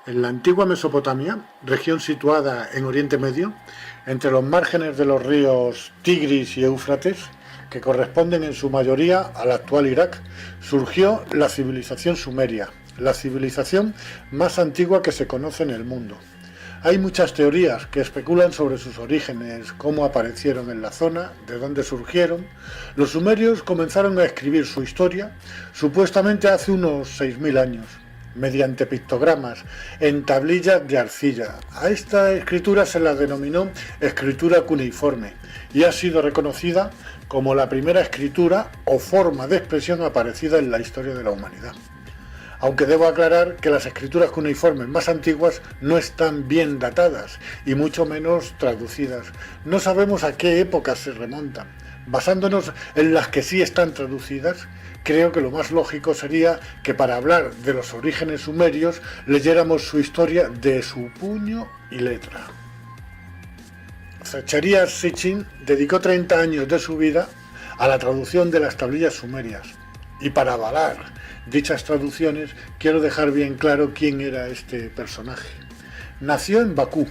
En la antigua Mesopotamia, región situada en Oriente Medio, entre los márgenes de los ríos Tigris y Éufrates, que corresponden en su mayoría al actual Irak, surgió la civilización sumeria, la civilización más antigua que se conoce en el mundo. Hay muchas teorías que especulan sobre sus orígenes, cómo aparecieron en la zona, de dónde surgieron. Los sumerios comenzaron a escribir su historia supuestamente hace unos 6000 años, mediante pictogramas en tablillas de arcilla. A esta escritura se la denominó escritura cuneiforme y ha sido reconocida como la primera escritura o forma de expresión aparecida en la historia de la humanidad. Aunque debo aclarar que las escrituras cuneiformes más antiguas no están bien datadas y mucho menos traducidas. No sabemos a qué épocas se remontan. Basándonos en las que sí están traducidas, creo que lo más lógico sería que para hablar de los orígenes sumerios leyéramos su historia de su puño y letra. Zacharias Sitchin dedicó 30 años de su vida a la traducción de las tablillas sumerias, y para avalar dichas traducciones quiero dejar bien claro quién era este personaje. Nació en Bakú,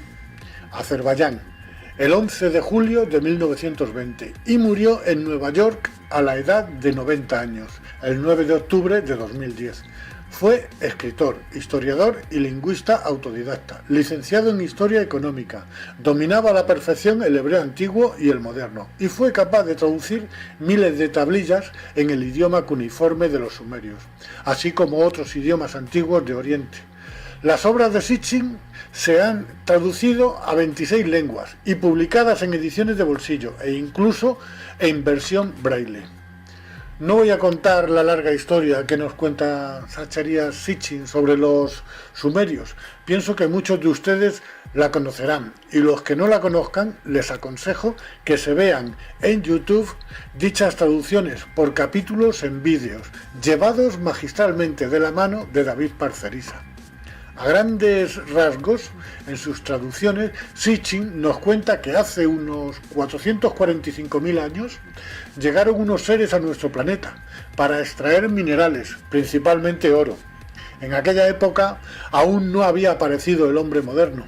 Azerbaiyán, el 11 de julio de 1920 y murió en Nueva York a la edad de 90 años, el 9 de octubre de 2010. Fue escritor, historiador y lingüista autodidacta, licenciado en Historia Económica, dominaba a la perfección el hebreo antiguo y el moderno, y fue capaz de traducir miles de tablillas en el idioma cuneiforme de los sumerios, así como otros idiomas antiguos de Oriente. Las obras de Sitchin se han traducido a 26 lenguas y publicadas en ediciones de bolsillo e incluso en versión braille. No voy a contar la larga historia que nos cuenta Zacharias Sitchin sobre los sumerios. Pienso que muchos de ustedes la conocerán y los que no la conozcan les aconsejo que se vean en YouTube dichas traducciones por capítulos en vídeos, llevados magistralmente de la mano de David Parcerisa. A grandes rasgos, en sus traducciones, Sitchin nos cuenta que hace unos 445.000 años llegaron unos seres a nuestro planeta para extraer minerales, principalmente oro. En aquella época aún no había aparecido el hombre moderno.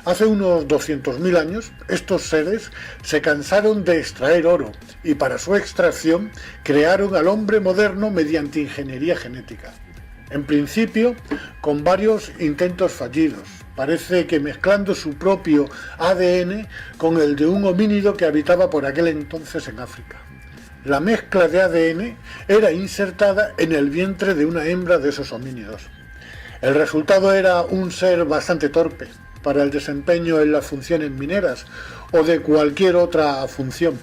Hace unos 200.000 años, estos seres se cansaron de extraer oro y para su extracción crearon al hombre moderno mediante ingeniería genética. En principio, con varios intentos fallidos. Parece que mezclando su propio ADN con el de un homínido que habitaba por aquel entonces en África. La mezcla de ADN era insertada en el vientre de una hembra de esos homínidos. El resultado era un ser bastante torpe para el desempeño en las funciones mineras o de cualquier otra función.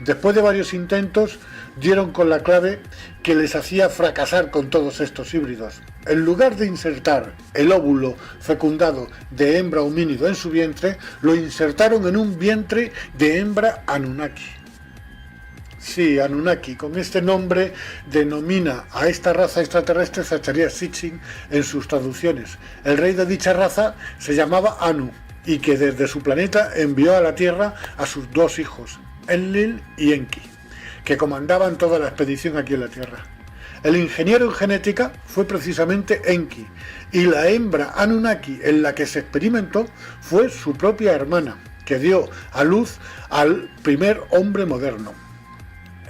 Después de varios intentos, dieron con la clave que les hacía fracasar con todos estos híbridos. En lugar de insertar el óvulo fecundado de hembra homínido en su vientre, lo insertaron en un vientre de hembra Anunnaki. Sí, Anunnaki, con este nombre denomina a esta raza extraterrestre Zacharias Sitchin en sus traducciones. El rey de dicha raza se llamaba Anu y que desde su planeta envió a la Tierra a sus dos hijos, Enlil y Enki, que comandaban toda la expedición aquí en la Tierra. El ingeniero en genética fue precisamente Enki, y la hembra Anunnaki en la que se experimentó fue su propia hermana, que dio a luz al primer hombre moderno.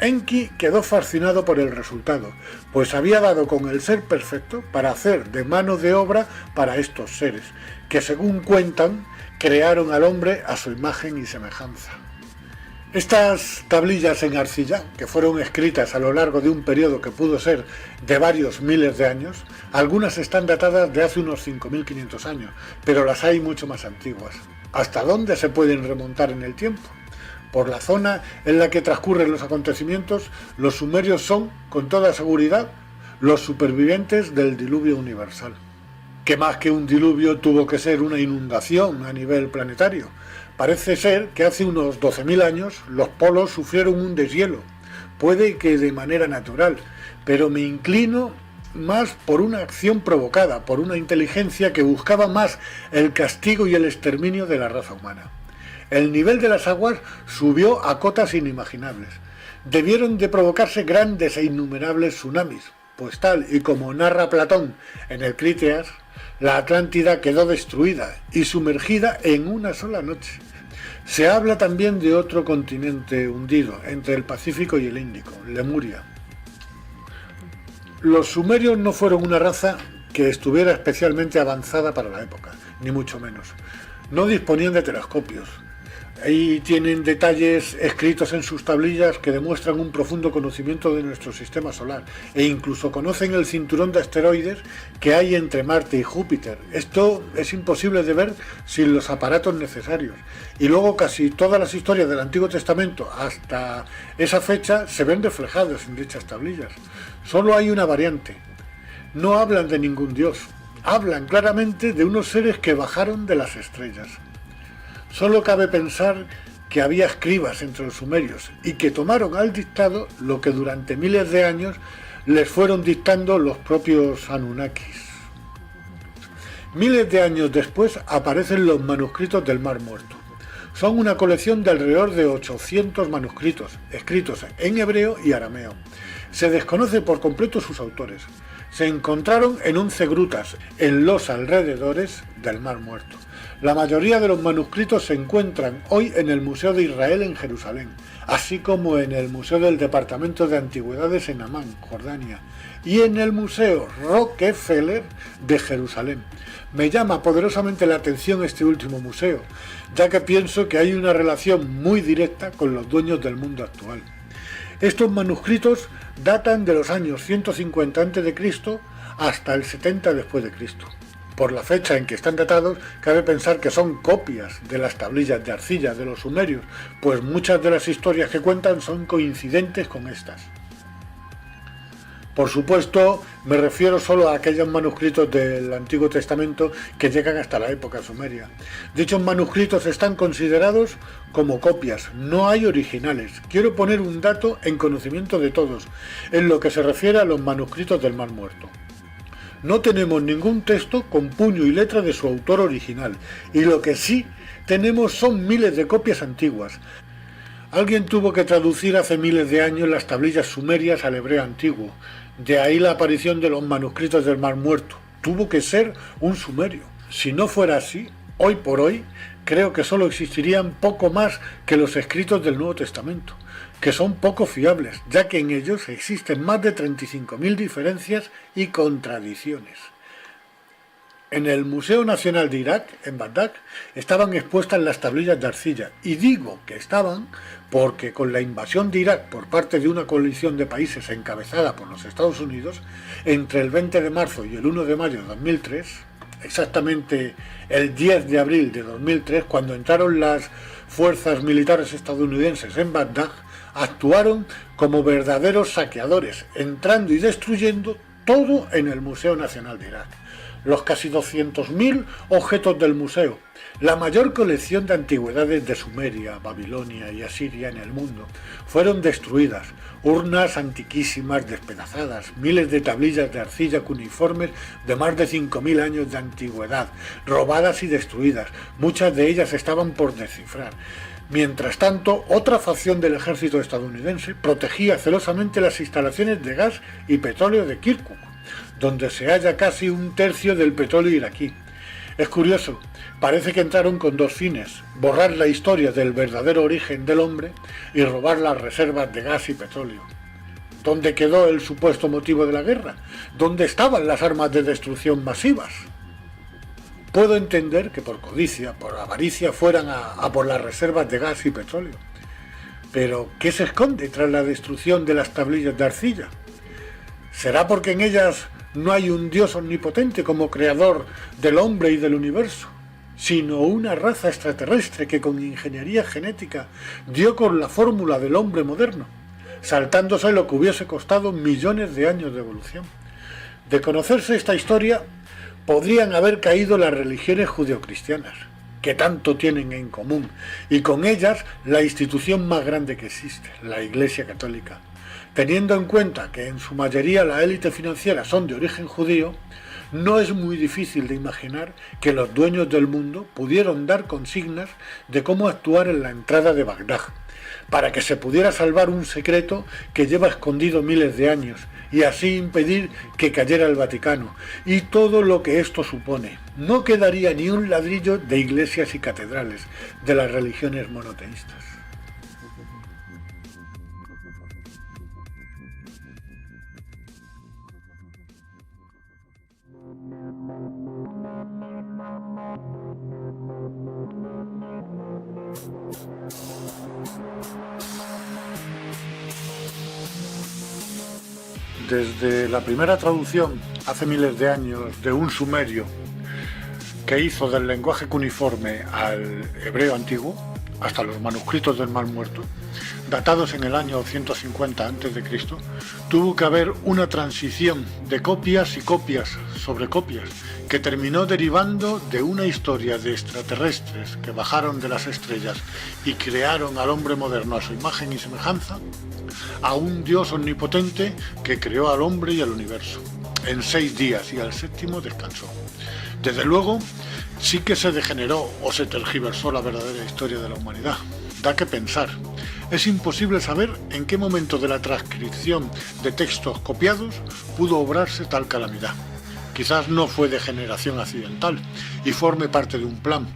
Enki quedó fascinado por el resultado, pues había dado con el ser perfecto para hacer de mano de obra para estos seres, que según cuentan, crearon al hombre a su imagen y semejanza. Estas tablillas en arcilla, que fueron escritas a lo largo de un periodo que pudo ser de varios miles de años, algunas están datadas de hace unos 5.500 años, pero las hay mucho más antiguas. ¿Hasta dónde se pueden remontar en el tiempo? Por la zona en la que transcurren los acontecimientos, los sumerios son, con toda seguridad, los supervivientes del diluvio universal. ¿Qué más que un diluvio tuvo que ser una inundación a nivel planetario? Parece ser que hace unos 12.000 años los polos sufrieron un deshielo, puede que de manera natural, pero me inclino más por una acción provocada, por una inteligencia que buscaba más el castigo y el exterminio de la raza humana. El nivel de las aguas subió a cotas inimaginables. Debieron de provocarse grandes e innumerables tsunamis, Pues tal y como narra Platón en el Críteas, la Atlántida quedó destruida y sumergida en una sola noche. Se habla también de otro continente hundido entre el Pacífico y el Índico, Lemuria. Los sumerios no fueron una raza que estuviera especialmente avanzada para la época, ni mucho menos. No disponían de telescopios. Ahí tienen detalles escritos en sus tablillas que demuestran un profundo conocimiento de nuestro sistema solar e incluso conocen el cinturón de asteroides que hay entre Marte y Júpiter. Esto es imposible de ver sin los aparatos necesarios. Y luego casi todas las historias del Antiguo Testamento hasta esa fecha se ven reflejadas en dichas tablillas. Solo hay una variante. No hablan de ningún dios. Hablan claramente de unos seres que bajaron de las estrellas. Solo cabe pensar que había escribas entre los sumerios y que tomaron al dictado lo que durante miles de años les fueron dictando los propios Anunnakis. Miles de años después aparecen los manuscritos del Mar Muerto. Son una colección de alrededor de 800 manuscritos, escritos en hebreo y arameo. Se desconoce por completo sus autores. Se encontraron en 11 grutas en los alrededores del Mar Muerto. La mayoría de los manuscritos se encuentran hoy en el Museo de Israel en Jerusalén, así como en el Museo del Departamento de Antigüedades en Amán, Jordania, y en el Museo Rockefeller de Jerusalén. Me llama poderosamente la atención este último museo, ya que pienso que hay una relación muy directa con los dueños del mundo actual. Estos manuscritos datan de los años 150 a.C. hasta el 70 después de Cristo. Por la fecha en que están datados, cabe pensar que son copias de las tablillas de arcilla de los sumerios, pues muchas de las historias que cuentan son coincidentes con estas. Por supuesto, me refiero solo a aquellos manuscritos del Antiguo Testamento que llegan hasta la época sumeria. Dichos manuscritos están considerados como copias, no hay originales. Quiero poner un dato en conocimiento de todos, en lo que se refiere a los manuscritos del Mar Muerto. No tenemos ningún texto con puño y letra de su autor original, y lo que sí tenemos son miles de copias antiguas. Alguien tuvo que traducir hace miles de años las tablillas sumerias al hebreo antiguo, de ahí la aparición de los manuscritos del Mar Muerto. Tuvo que ser un sumerio. Si no fuera así, hoy por hoy, creo que solo existirían poco más que los escritos del Nuevo Testamento, que son poco fiables, ya que en ellos existen más de 35.000 diferencias y contradicciones. En el Museo Nacional de Irak, en Bagdad, estaban expuestas las tablillas de arcilla, y digo que estaban porque con la invasión de Irak por parte de una coalición de países encabezada por los Estados Unidos, entre el 20 de marzo y el 1 de mayo de 2003, exactamente el 10 de abril de 2003, cuando entraron las fuerzas militares estadounidenses en Bagdad, actuaron como verdaderos saqueadores, entrando y destruyendo todo en el Museo Nacional de Irak. Los casi 200.000 objetos del museo, la mayor colección de antigüedades de Sumeria, Babilonia y Asiria en el mundo, fueron destruidas. Urnas antiquísimas despedazadas, miles de tablillas de arcilla cuneiformes de más de 5.000 años de antigüedad, robadas y destruidas. Muchas de ellas estaban por descifrar. Mientras tanto, otra facción del ejército estadounidense protegía celosamente las instalaciones de gas y petróleo de Kirkuk, donde se halla casi un tercio del petróleo iraquí. Es curioso, parece que entraron con dos fines: borrar la historia del verdadero origen del hombre y robar las reservas de gas y petróleo. ¿Dónde quedó el supuesto motivo de la guerra? ¿Dónde estaban las armas de destrucción masivas? Puedo entender que por codicia, por avaricia, fueran a por las reservas de gas y petróleo. Pero, ¿qué se esconde tras la destrucción de las tablillas de arcilla? ¿Será porque en ellas no hay un Dios omnipotente como creador del hombre y del universo, sino una raza extraterrestre que con ingeniería genética dio con la fórmula del hombre moderno, saltándose lo que hubiese costado millones de años de evolución? De conocerse esta historia, podrían haber caído las religiones judeocristianas, que tanto tienen en común, y con ellas la institución más grande que existe, la Iglesia Católica. Teniendo en cuenta que en su mayoría la élite financiera son de origen judío, no es muy difícil de imaginar que los dueños del mundo pudieron dar consignas de cómo actuar en la entrada de Bagdad, para que se pudiera salvar un secreto que lleva escondido miles de años y así impedir que cayera el Vaticano y todo lo que esto supone. No quedaría ni un ladrillo de iglesias y catedrales de las religiones monoteístas. Desde la primera traducción, hace miles de años, de un sumerio que hizo del lenguaje cuneiforme al hebreo antiguo, hasta los manuscritos del Mar Muerto, datados en el año 150 a.C., tuvo que haber una transición de copias y copias sobre copias, que terminó derivando de una historia de extraterrestres que bajaron de las estrellas y crearon al hombre moderno a su imagen y semejanza, a un Dios omnipotente que creó al hombre y al universo en 6 días y al 7º descansó. Desde luego, sí que se degeneró o se tergiversó la verdadera historia de la humanidad. Da que pensar. Es imposible saber en qué momento de la transcripción de textos copiados pudo obrarse tal calamidad. Quizás no fue degeneración accidental y forme parte de un plan.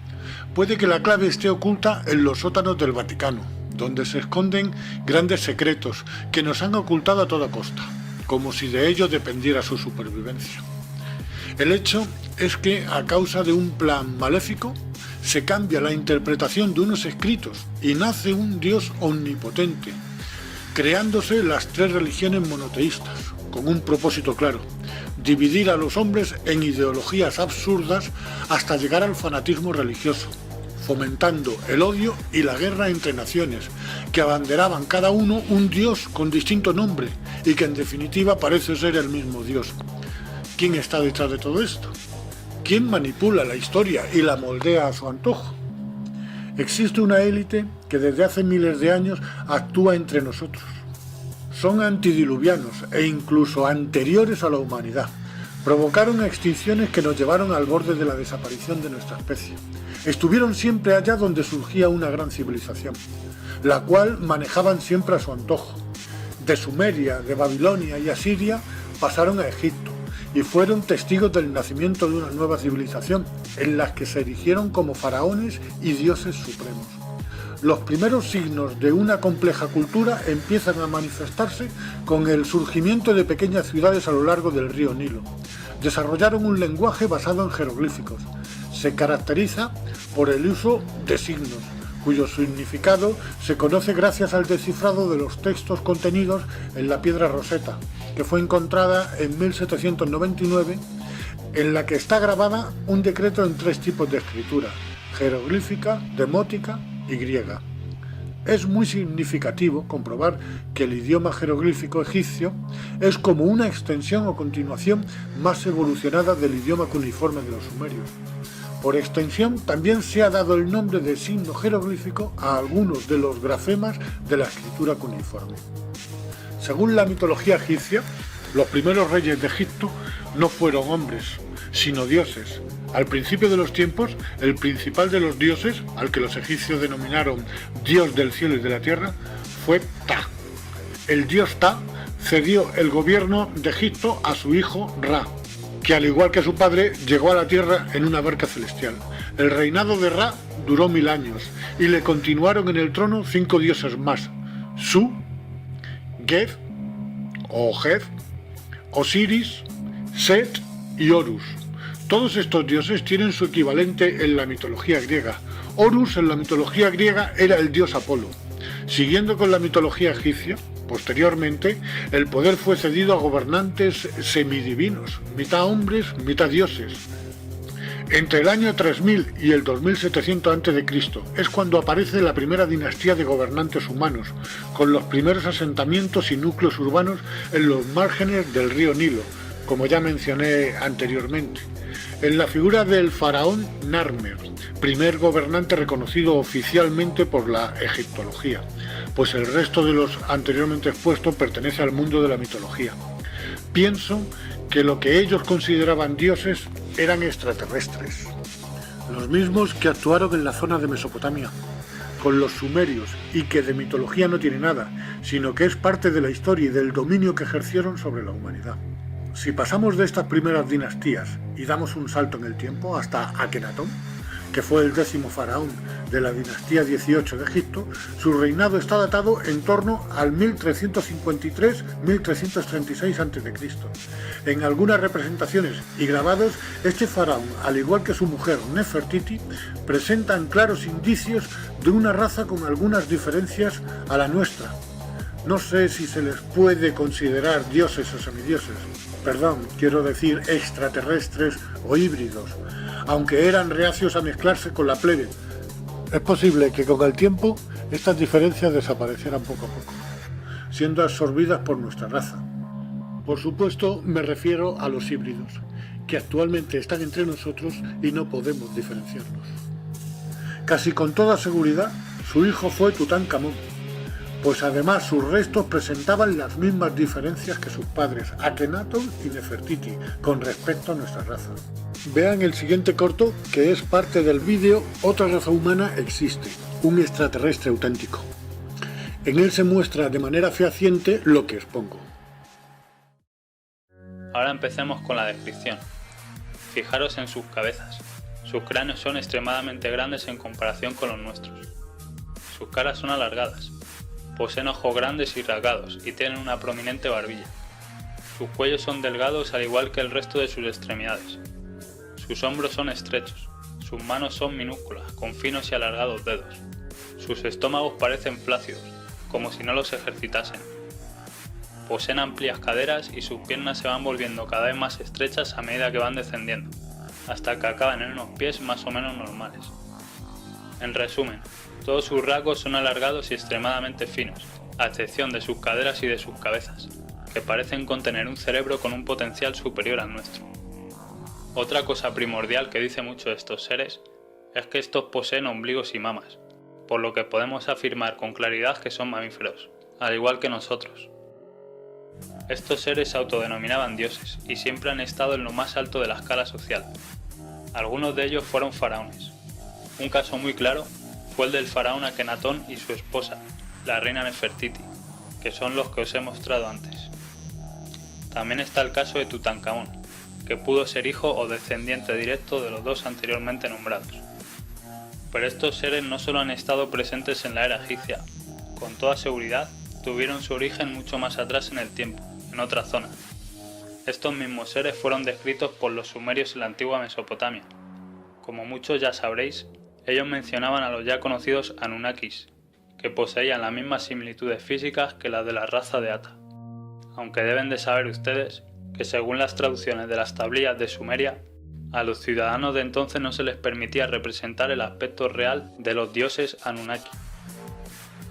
Puede que la clave esté oculta en los sótanos del Vaticano, donde se esconden grandes secretos que nos han ocultado a toda costa, como si de ello dependiera su supervivencia. El hecho es que, a causa de un plan maléfico, se cambia la interpretación de unos escritos y nace un Dios omnipotente, creándose las 3 religiones monoteístas, con un propósito claro: dividir a los hombres en ideologías absurdas hasta llegar al fanatismo religioso, fomentando el odio y la guerra entre naciones, que abanderaban cada uno un Dios con distinto nombre y que en definitiva parece ser el mismo Dios. ¿Quién está detrás de todo esto? ¿Quién manipula la historia y la moldea a su antojo? Existe una élite que desde hace miles de años actúa entre nosotros. Son antidiluvianos e incluso anteriores a la humanidad. Provocaron extinciones que nos llevaron al borde de la desaparición de nuestra especie. Estuvieron siempre allá donde surgía una gran civilización, la cual manejaban siempre a su antojo. De Sumeria, de Babilonia y Asiria pasaron a Egipto y fueron testigos del nacimiento de una nueva civilización, en la que se erigieron como faraones y dioses supremos. Los primeros signos de una compleja cultura empiezan a manifestarse con el surgimiento de pequeñas ciudades a lo largo del río Nilo. Desarrollaron un lenguaje basado en jeroglíficos. Se caracteriza por el uso de signos, cuyo significado se conoce gracias al descifrado de los textos contenidos en la piedra Rosetta, que fue encontrada en 1799, en la que está grabada un decreto en 3 tipos de escritura: jeroglífica, demótica y griega. Es muy significativo comprobar que el idioma jeroglífico egipcio es como una extensión o continuación más evolucionada del idioma cuneiforme de los sumerios. Por extensión, también se ha dado el nombre de signo jeroglífico a algunos de los grafemas de la escritura cuneiforme. Según la mitología egipcia, los primeros reyes de Egipto no fueron hombres, sino dioses. Al principio de los tiempos, el principal de los dioses, al que los egipcios denominaron Dios del cielo y de la tierra, fue Ptah. El dios Ptah cedió el gobierno de Egipto a su hijo Ra, que al igual que su padre llegó a la tierra en una barca celestial. El reinado de Ra duró 1000 años y le continuaron en el trono 5 dioses más: Su, Geb o Geb, Osiris, Set y Horus. Todos estos dioses tienen su equivalente en la mitología griega. Horus en la mitología griega era el dios Apolo. Siguiendo con la mitología egipcia, posteriormente el poder fue cedido a gobernantes semidivinos, mitad hombres, mitad dioses. Entre el año 3000 y el 2700 a.C. es cuando aparece la primera dinastía de gobernantes humanos, con los primeros asentamientos y núcleos urbanos en los márgenes del río Nilo, como ya mencioné anteriormente, en la figura del faraón Narmer, primer gobernante reconocido oficialmente por la egiptología, pues el resto de los anteriormente expuestos pertenece al mundo de la mitología. Pienso que lo que ellos consideraban dioses eran extraterrestres, los mismos que actuaron en la zona de Mesopotamia. con los sumerios y que de mitología no tiene nada, sino que es parte de la historia y del dominio que ejercieron sobre la humanidad. Si pasamos de estas primeras dinastías y damos un salto en el tiempo hasta Akenatón, que fue el 10º faraón de la dinastía 18 de Egipto, su reinado está datado en torno al 1353-1336 a.C. En algunas representaciones y grabados, este faraón, al igual que su mujer Nefertiti, presentan claros indicios de una raza con algunas diferencias a la nuestra. No sé si se les puede considerar dioses o semidioses, quiero decir extraterrestres o híbridos, aunque eran reacios a mezclarse con la plebe. Es posible que con el tiempo estas diferencias desaparecieran poco a poco, siendo absorbidas por nuestra raza. Por supuesto, me refiero a los híbridos, que actualmente están entre nosotros y no podemos diferenciarlos. Casi con toda seguridad, su hijo fue Tutankamón, pues además sus restos presentaban las mismas diferencias que sus padres Akenatón y Nefertiti con respecto a nuestra raza. Vean el siguiente corto, que es parte del vídeo Otra raza humana existe, un extraterrestre auténtico. En él se muestra de manera fehaciente lo que expongo. Ahora empecemos con la descripción. Fijaros en sus cabezas. Sus cráneos son extremadamente grandes en comparación con los nuestros. Sus caras son alargadas. Poseen ojos grandes y rasgados y tienen una prominente barbilla. Sus cuellos son delgados al igual que el resto de sus extremidades. Sus hombros son estrechos. Sus manos son minúsculas, con finos y alargados dedos. Sus estómagos parecen flácidos, como si no los ejercitasen. Poseen amplias caderas y sus piernas se van volviendo cada vez más estrechas a medida que van descendiendo, hasta que acaban en unos pies más o menos normales. En resumen, todos sus rasgos son alargados y extremadamente finos, a excepción de sus caderas y de sus cabezas, que parecen contener un cerebro con un potencial superior al nuestro. Otra cosa primordial que dice mucho de estos seres es que estos poseen ombligos y mamas, por lo que podemos afirmar con claridad que son mamíferos, al igual que nosotros. Estos seres se autodenominaban dioses y siempre han estado en lo más alto de la escala social. Algunos de ellos fueron faraones. Un caso muy claro fue el del faraón Akenatón y su esposa, la reina Nefertiti, que son los que os he mostrado antes. También está el caso de Tutankamón, que pudo ser hijo o descendiente directo de los dos anteriormente nombrados. Pero estos seres no solo han estado presentes en la era egipcia, con toda seguridad tuvieron su origen mucho más atrás en el tiempo, en otra zona. Estos mismos seres fueron descritos por los sumerios en la antigua Mesopotamia. Como muchos ya sabréis, ellos mencionaban a los ya conocidos Anunnakis, que poseían las mismas similitudes físicas que las de la raza de Ata. Aunque deben de saber ustedes que según las traducciones de las tablillas de Sumeria, a los ciudadanos de entonces no se les permitía representar el aspecto real de los dioses Anunnaki.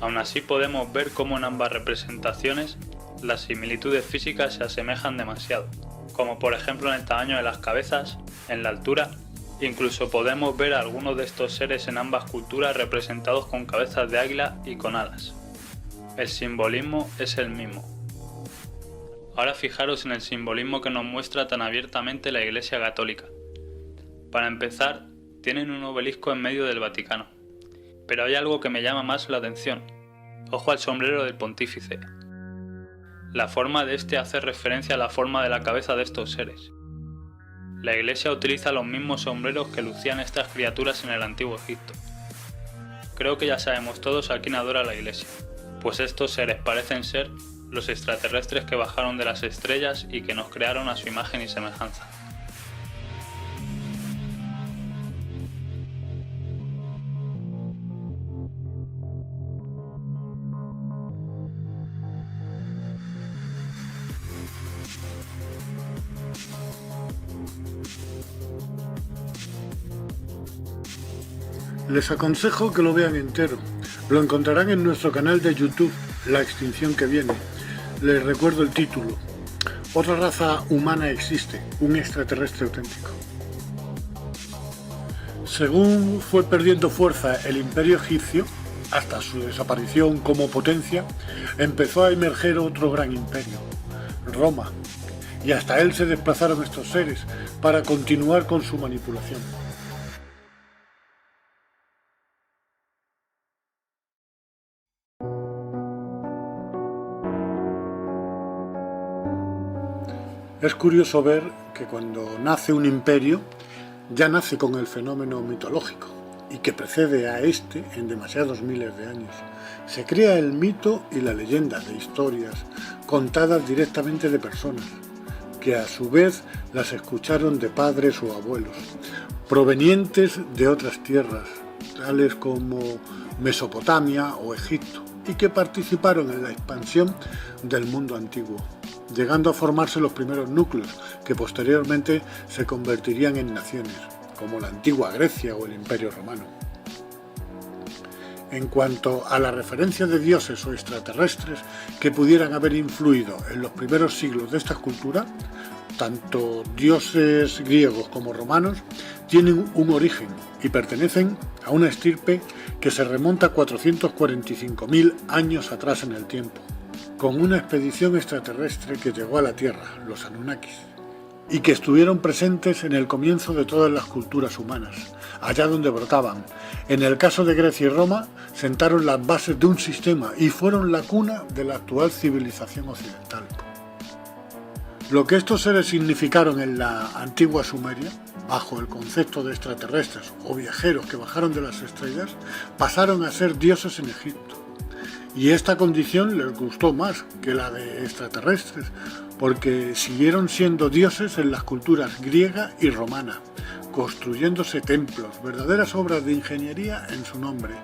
Aún así podemos ver cómo en ambas representaciones las similitudes físicas se asemejan demasiado, como por ejemplo en el tamaño de las cabezas, en la altura. Incluso podemos ver a algunos de estos seres en ambas culturas representados con cabezas de águila y con alas. El simbolismo es el mismo. Ahora fijaros en el simbolismo que nos muestra tan abiertamente la Iglesia Católica. Para empezar, tienen un obelisco en medio del Vaticano. Pero hay algo que me llama más la atención. Ojo al sombrero del pontífice. La forma de este hace referencia a la forma de la cabeza de estos seres. La Iglesia utiliza los mismos sombreros que lucían estas criaturas en el antiguo Egipto. Creo que ya sabemos todos a quién adora la Iglesia, pues estos seres parecen ser los extraterrestres que bajaron de las estrellas y que nos crearon a su imagen y semejanza. Les aconsejo que lo vean entero. Lo encontrarán en nuestro canal de YouTube, La extinción que viene. Les recuerdo el título. Otra raza humana existe, un extraterrestre auténtico. Según fue perdiendo fuerza el imperio egipcio, hasta su desaparición como potencia, empezó a emerger otro gran imperio, Roma, y hasta él se desplazaron estos seres para continuar con su manipulación. Es curioso ver que cuando nace un imperio, ya nace con el fenómeno mitológico y que precede a este en demasiados miles de años. Se crea el mito y la leyenda de historias contadas directamente de personas, que a su vez las escucharon de padres o abuelos, provenientes de otras tierras, tales como Mesopotamia o Egipto, y que participaron en la expansión del mundo antiguo, llegando a formarse los primeros núcleos, que posteriormente se convertirían en naciones, como la antigua Grecia o el Imperio Romano. En cuanto a la referencia de dioses o extraterrestres que pudieran haber influido en los primeros siglos de estas culturas, tanto dioses griegos como romanos tienen un origen y pertenecen a una estirpe que se remonta a 445.000 años atrás en el tiempo, con una expedición extraterrestre que llegó a la Tierra, los Anunnakis, y que estuvieron presentes en el comienzo de todas las culturas humanas, allá donde brotaban. En el caso de Grecia y Roma, sentaron las bases de un sistema y fueron la cuna de la actual civilización occidental. Lo que estos seres significaron en la antigua Sumeria, bajo el concepto de extraterrestres o viajeros que bajaron de las estrellas, pasaron a ser dioses en Egipto. Y esta condición les gustó más que la de extraterrestres, porque siguieron siendo dioses en las culturas griega y romana, construyéndose templos, verdaderas obras de ingeniería en su nombre,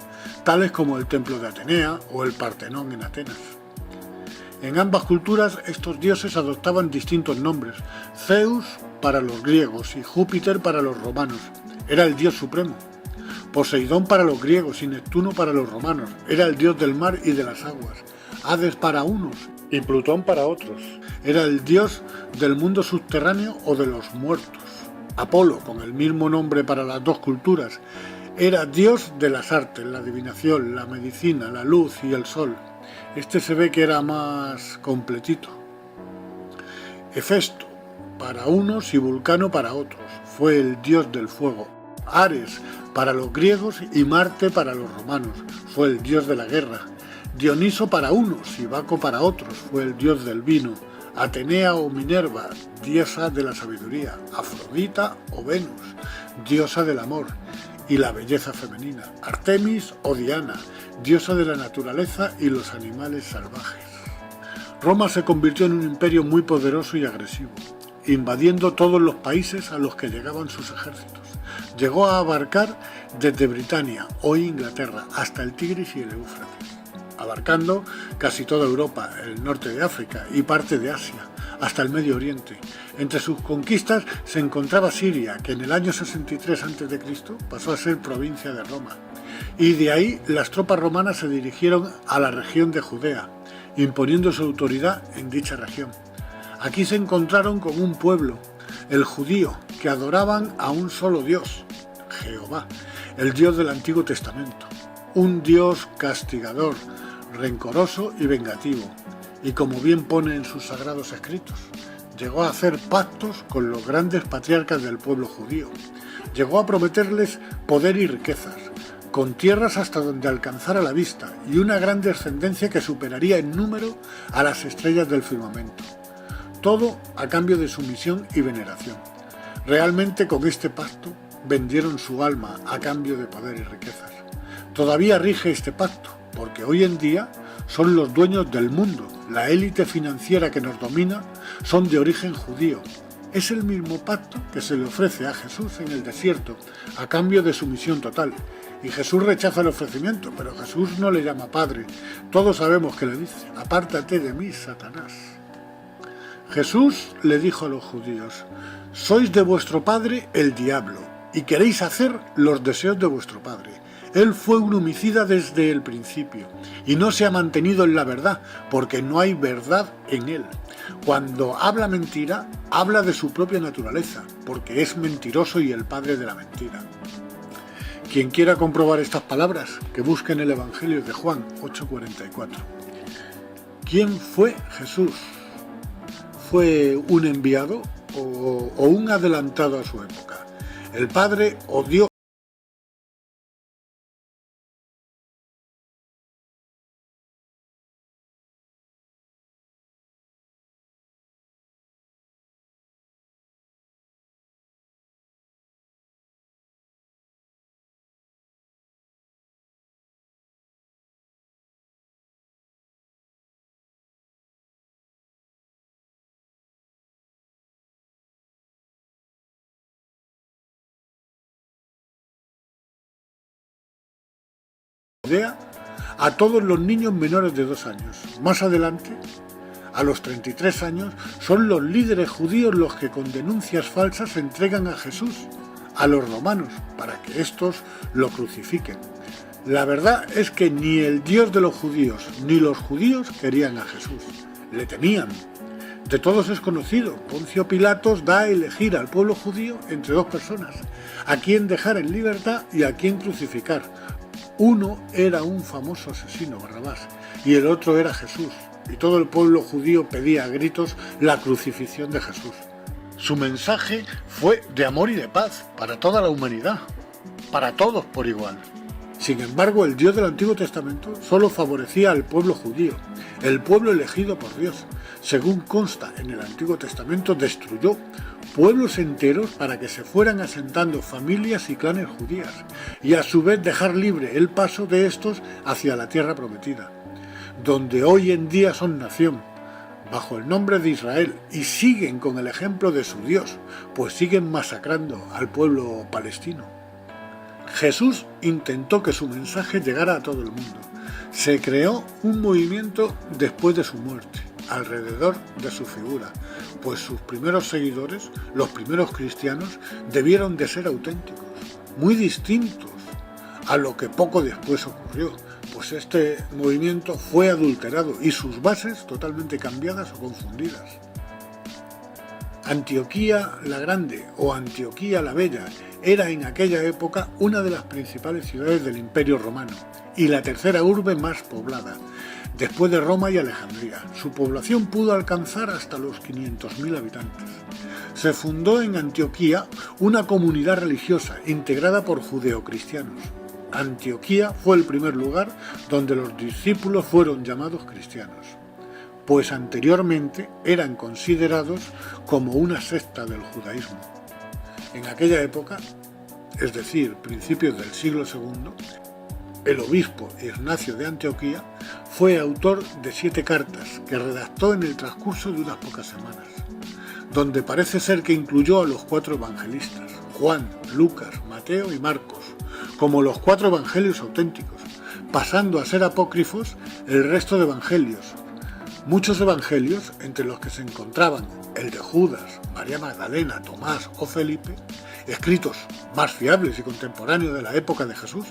tales como el Templo de Atenea o el Partenón en Atenas. En ambas culturas estos dioses adoptaban distintos nombres. Zeus para los griegos y Júpiter para los romanos, era el dios supremo. Poseidón para los griegos y Neptuno para los romanos, era el dios del mar y de las aguas. Hades para unos y Plutón para otros, era el dios del mundo subterráneo o de los muertos. Apolo, con el mismo nombre para las dos culturas, era dios de las artes, la adivinación, la medicina, la luz y el sol. Este se ve que era más completito. Hefesto para unos y Vulcano para otros, fue el dios del fuego. Ares para los griegos y Marte para los romanos, fue el dios de la guerra. Dioniso para unos y Baco para otros, fue el dios del vino. Atenea o Minerva, diosa de la sabiduría. Afrodita o Venus, diosa del amor y la belleza femenina. Artemis o Diana, diosa de la naturaleza y los animales salvajes. Roma se convirtió en un imperio muy poderoso y agresivo, invadiendo todos los países a los que llegaban sus ejércitos. Llegó a abarcar desde Britania, hoy Inglaterra, hasta el Tigris y el Éufrates, abarcando casi toda Europa, el norte de África y parte de Asia, hasta el Medio Oriente. Entre sus conquistas se encontraba Siria, que en el año 63 a.C. pasó a ser provincia de Roma, y de ahí las tropas romanas se dirigieron a la región de Judea, imponiendo su autoridad en dicha región. Aquí se encontraron con un pueblo, el judío, que adoraban a un solo Dios, Jehová, el Dios del Antiguo Testamento, un Dios castigador, rencoroso y vengativo, y como bien pone en sus sagrados escritos, llegó a hacer pactos con los grandes patriarcas del pueblo judío, llegó a prometerles poder y riquezas, con tierras hasta donde alcanzara la vista y una gran descendencia que superaría en número a las estrellas del firmamento. Todo a cambio de sumisión y veneración. Realmente con este pacto vendieron su alma a cambio de poder y riquezas. Todavía rige este pacto, porque hoy en día son los dueños del mundo. La élite financiera que nos domina son de origen judío. Es el mismo pacto que se le ofrece a Jesús en el desierto, a cambio de sumisión total. Y Jesús rechaza el ofrecimiento, pero Jesús no le llama Padre. Todos sabemos que le dice: apártate de mí, Satanás. Jesús le dijo a los judíos: sois de vuestro padre el diablo, y queréis hacer los deseos de vuestro padre. Él fue un homicida desde el principio, y no se ha mantenido en la verdad, porque no hay verdad en él. Cuando habla mentira, habla de su propia naturaleza, porque es mentiroso y el padre de la mentira. Quien quiera comprobar estas palabras, que busque en el Evangelio de Juan 8:44. ¿Quién fue Jesús? ¿Fue un enviado o un adelantado a su época? El Padre o Dios Judea a todos los niños menores de 2 años. Más adelante, a los 33 años, son los líderes judíos los que con denuncias falsas entregan a Jesús a los romanos para que éstos lo crucifiquen. La verdad es que ni el Dios de los judíos ni los judíos querían a Jesús, le temían. De todos es conocido, Poncio Pilatos da a elegir al pueblo judío entre 2 personas, a quién dejar en libertad y a quién crucificar. Uno era un famoso asesino, Barrabás, y el otro era Jesús, y todo el pueblo judío pedía a gritos la crucifixión de Jesús. Su mensaje fue de amor y de paz para toda la humanidad, para todos por igual. Sin embargo, el Dios del Antiguo Testamento solo favorecía al pueblo judío, el pueblo elegido por Dios. Según consta en el Antiguo Testamento, destruyó pueblos enteros para que se fueran asentando familias y clanes judías, y a su vez dejar libre el paso de estos hacia la tierra prometida, donde hoy en día son nación, bajo el nombre de Israel, y siguen con el ejemplo de su Dios, pues siguen masacrando al pueblo palestino. Jesús intentó que su mensaje llegara a todo el mundo. Se creó un movimiento después de su muerte, alrededor de su figura, pues sus primeros seguidores, los primeros cristianos, debieron de ser auténticos, muy distintos a lo que poco después ocurrió, pues este movimiento fue adulterado y sus bases totalmente cambiadas o confundidas. Antioquía la Grande o Antioquía la Bella era en aquella época una de las principales ciudades del Imperio Romano y la tercera urbe más poblada, después de Roma y Alejandría. Su población pudo alcanzar hasta los 500.000 habitantes. Se fundó en Antioquía una comunidad religiosa integrada por judeocristianos. Antioquía fue el primer lugar donde los discípulos fueron llamados cristianos, pues anteriormente eran considerados como una secta del judaísmo. En aquella época, es decir, principios del siglo II, el obispo Ignacio de Antioquía fue autor de 7 cartas que redactó en el transcurso de unas pocas semanas, donde parece ser que incluyó a los 4 evangelistas, Juan, Lucas, Mateo y Marcos, como los 4 evangelios auténticos, pasando a ser apócrifos el resto de evangelios. Muchos evangelios, entre los que se encontraban el de Judas, María Magdalena, Tomás o Felipe, escritos más fiables y contemporáneos de la época de Jesús,